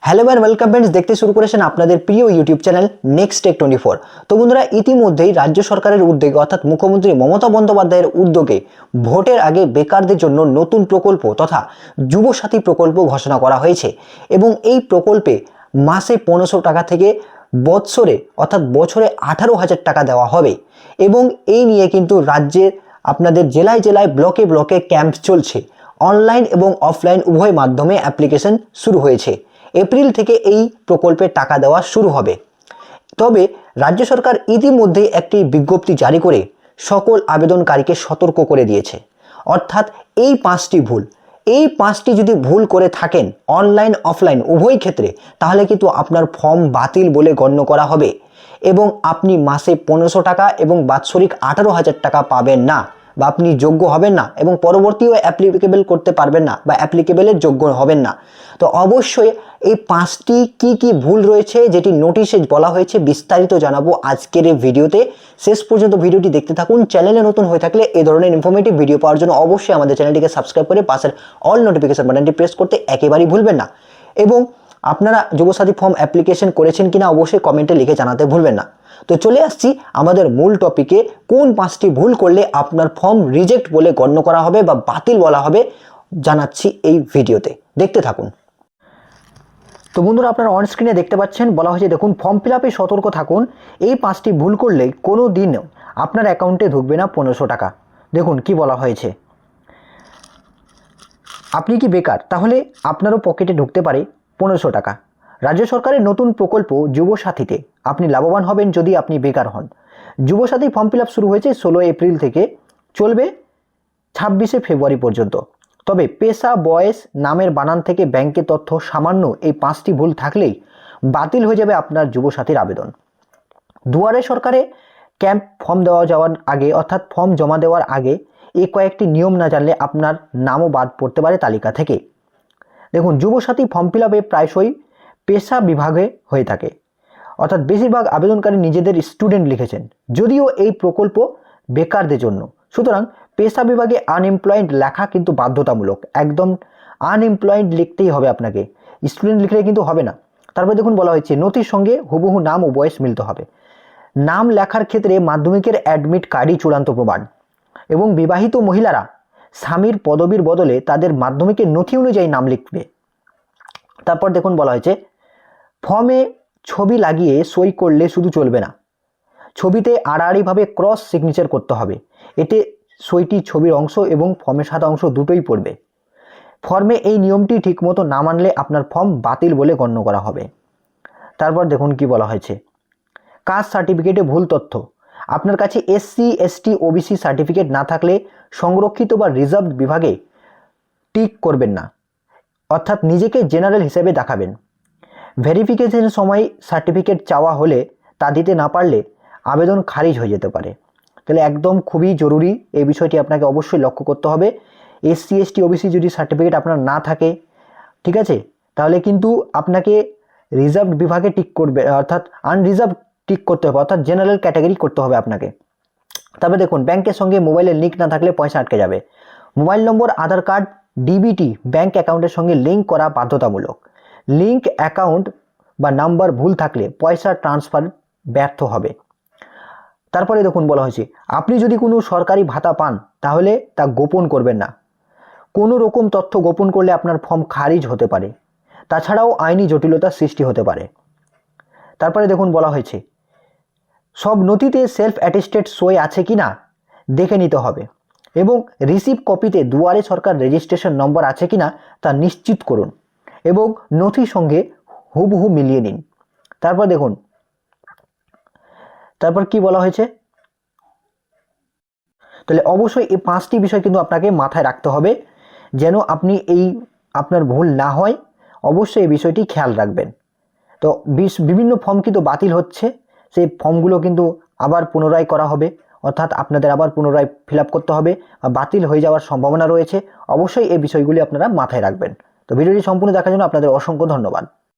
Hello and welcome friends, দেখতে শুরু করেছেন আপনাদের প্রিয় ইউটিউব চ্যানেল নেক্সট টেক 24। তো বন্ধুরা, ইতিমধ্যেই রাজ্য সরকারের উদ্যোগে অর্থাৎ মুখ্যমন্ত্রী মমতা বন্দ্যোপাধ্যায়ের উদ্যোগে ভোটের আগে বেকারদের জন্য নতুন প্রকল্প তথা যুবসাথী প্রকল্প ঘোষণা করা হয়েছে এবং এই প্রকল্পে মাসে 1500 টাকা থেকে বছরে 18,000 টাকা দেওয়া হবে এবং এই নিয়ে কিন্তু রাজ্যের আপনাদের জেলায় জেলায় ব্লকে ব্লকে ক্যাম্প চলছে। অনলাইন এবং অফলাইন উভয় মাধ্যমে অ্যাপ্লিকেশন শুরু হয়েছে। এপ্রিল থেকে এই প্রকল্পে টাকা দেওয়া শুরু হবে। তবে রাজ্য সরকার ইতিমধ্যেই একটি বিজ্ঞপ্তি জারি করে সকল আবেদনকারীকে সতর্ক করে দিয়েছে। অর্থাৎ এই পাঁচটি যদি ভুল করে থাকেন অনলাইন অফলাইন উভয় ক্ষেত্রে, তাহলে কিন্তু আপনার ফর্ম বাতিল বলে গণ্য করা হবে এবং আপনি মাসে 1500 টাকা এবং বাৎসরিক 18,000 টাকা পাবেন না বা আপনি যোগ্য হবেন না এবং পরবর্তীও অ্যাপ্লিকেবল করতে পারবেন না বা অ্যাপ্লিকেবলের যোগ্য হবেন না। তো অবশ্যই এই পাঁচটি কি ভুল রয়েছে যেটি নোটিশে বলা হয়েছে বিস্তারিত জানাবো আজকের এই ভিডিওতে। শেষ পর্যন্ত ভিডিওটি দেখতে থাকুন। চ্যানেলে নতুন হয়ে থাকলে এই ধরনের ইনফরমেটিভ ভিডিও পাওয়ার জন্য অবশ্যই আমাদের চ্যানেলটিকে সাবস্ক্রাইব করে পাশের অল নোটিফিকেশন বাটনটি প্রেস করতে একেবারেই ভুলবেন না এবং আপনারা যুবসাথী ফর্ম অ্যাপ্লিকেশন করেছেন কিনা অবশ্যই কমেন্টে লিখে জানাতে ভুলবেন না। তো চলে আসছি আমাদের মূল টপিকে, কোন পাঁচটি ভুল করলে আপনার ফর্ম রিজেক্ট বলে গণ্য করা হবে বা বাতিল বলা হবে জানাচ্ছি এই ভিডিওতে, দেখতে থাকুন। তো বন্ধুরা, আপনারা অন স্ক্রিনে দেখতে পাচ্ছেন বলা হয়েছে, দেখুন, ফর্ম ফিল আপে সতর্ক থাকুন, এই পাঁচটি ভুল করলে কোনো দিন আপনার অ্যাকাউন্টে ঢুকবে না 1500 টাকা। দেখুন কি বলা হয়েছে। আপনি কি বেকার? তাহলে আপনারও পকেটে ঢুকতে পারে 1500 টাকা। রাজ্য সরকারের নতুন প্রকল্প যুবসাথীতে আপনি লাভবান হবেন যদি আপনি বেকার হন। যুবসাথী ফর্ম ফিল আপ শুরু হয়েছে 16 এপ্রিল থেকে, চলবে 26শে ফেব্রুয়ারি পর্যন্ত। তবে পেশা, বয়স, নামের বানান থেকে ব্যাংকের তথ্য সামান্য এই পাঁচটি ভুল থাকলেই বাতিল হয়ে যাবে আপনার যুবসাথীর আবেদন। দুয়ারে সরকারে ক্যাম্প ফর্ম যাওয়ার আগে অর্থাৎ ফর্ম জমা দেওয়ার আগে এই কয়েকটি নিয়ম না জানলে আপনার নামও বাদ পড়তে পারে তালিকা থেকে। দেখুন, যুবসাথী ফর্ম ফিল আপে প্রায়শই পেশা বিভাগে হয়ে থাকে, অর্থাৎ বেশিরভাগ আবেদনকারী নিজেদের স্টুডেন্ট লিখেছেন, যদিও এই প্রকল্প বেকারদের জন্য। সুতরাং পেশা বিভাগে আনএমপ্লয়েড লেখা কিন্তু বাধ্যতামূলক, একদম আনএমপ্লয়েড লিখতেই হবে আপনাকে, স্টুডেন্ট লিখলে কিন্তু হবে না। তারপরে দেখুন বলা হয়েছে, নথির সঙ্গে হুবহু নাম ও বয়স মিলতে হবে। নাম লেখার ক্ষেত্রে মাধ্যমিকের অ্যাডমিট কার্ডই চূড়ান্ত প্রমাণ এবং বিবাহিত মহিলারা স্বামীর পদবীর বদলে তাদের মাধ্যমিকের নথি অনুযায়ী নাম লিখবে। তারপর দেখুন বলা হয়েছে, ফর্মে ছবি লাগিয়ে সই করলে শুধু চলবে না, ছবিতে আড়াআড়িভাবে ক্রস সিগনেচার করতে হবে। এতে সইটি ছবির অংশ এবং ফর্মের সাদা অংশ দুটোই পড়বে। ফর্মে এই নিয়মটি ঠিকমতো না মানলে আপনার ফর্ম বাতিল বলে গণ্য করা হবে। তারপর দেখুন কি বলা হয়েছে, কাস্ট সার্টিফিকেটে ভুল তথ্য। আপনার কাছে SC, ST, OBC সার্টিফিকেট না থাকলে সংরক্ষিত বা রিজার্ভ বিভাগে টিক করবেন না, অর্থাৎ নিজেকে জেনারেল হিসেবে দেখাবেন। ভেরিফিকেশনের সময় সার্টিফিকেট চাওয়া হলে তা দিতে না পারলে আবেদন খারিজ হয়ে যেতে পারে। তাহলে একদম খুবই জরুরি এই বিষয়টি আপনাকে অবশ্যই লক্ষ্য করতে হবে। SC, ST, OBC যদি সার্টিফিকেট আপনার না থাকে, ঠিক আছে, তাহলে কিন্তু আপনাকে রিজার্ভ বিভাগে টিক করবে, অর্থাৎ আনরিজার্ভ টিক করতে হবে, অর্থাৎ জেনারেল ক্যাটাগরি করতে হবে আপনাকে। তবে দেখুন, ব্যাংকের সঙ্গে মোবাইলের লিঙ্ক না থাকলে পয়সা আটকে যাবে। মোবাইল নম্বর, আধার কার্ড, DBT ব্যাংক অ্যাকাউন্টের সঙ্গে লিঙ্ক করা বাধ্যতামূলক। লিঙ্ক অ্যাকাউন্ট বা নাম্বার ভুল থাকলে পয়সা ট্রান্সফার ব্যর্থ হবে। তারপরে দেখুন বলা হয়েছে, আপনি যদি কোনো সরকারি ভাতা পান তাহলে তা গোপন করবেন না। কোনো রকম তথ্য গোপন করলে আপনার ফর্ম খারিজ হতে পারে, তাছাড়াও আইনি জটিলতার সৃষ্টি হতে পারে। তারপরে দেখুন বলা হয়েছে, সব নথিতে সেলফ অ্যাটেস্টেড সই আছে কি না দেখে নিতে হবে এবং রিসিভ কপিতে দুয়ারে সরকার রেজিস্ট্রেশন নম্বর আছে কি না তা নিশ্চিত করুন এবং নথির সঙ্গে হুবহু মিলিয়ে নিন। তারপর দেখুন, তারপর কি বলা হয়েছে, তাহলে অবশ্যই এই পাঁচটি বিষয় কিন্তু আপনাকে মাথায় রাখতে হবে যেন আপনি আপনার ভুল না হয়। অবশ্যই এই বিষয়টি খেয়াল রাখবেন। তো বিভিন্ন ফর্ম কিন্তু বাতিল হচ্ছে, সেই ফর্মগুলো কিন্তু আবার পুনরায় করা হবে, অর্থাৎ আপনাদের আবার পুনরায় ফিল আপ করতে হবে, বাতিল হয়ে যাওয়ার সম্ভাবনা রয়েছে। অবশ্যই এই বিষয়গুলি আপনারা মাথায় রাখবেন। তো ভিডিওটি সম্পূর্ণ দেখার জন্য আপনাদের অসংখ্য ধন্যবাদ।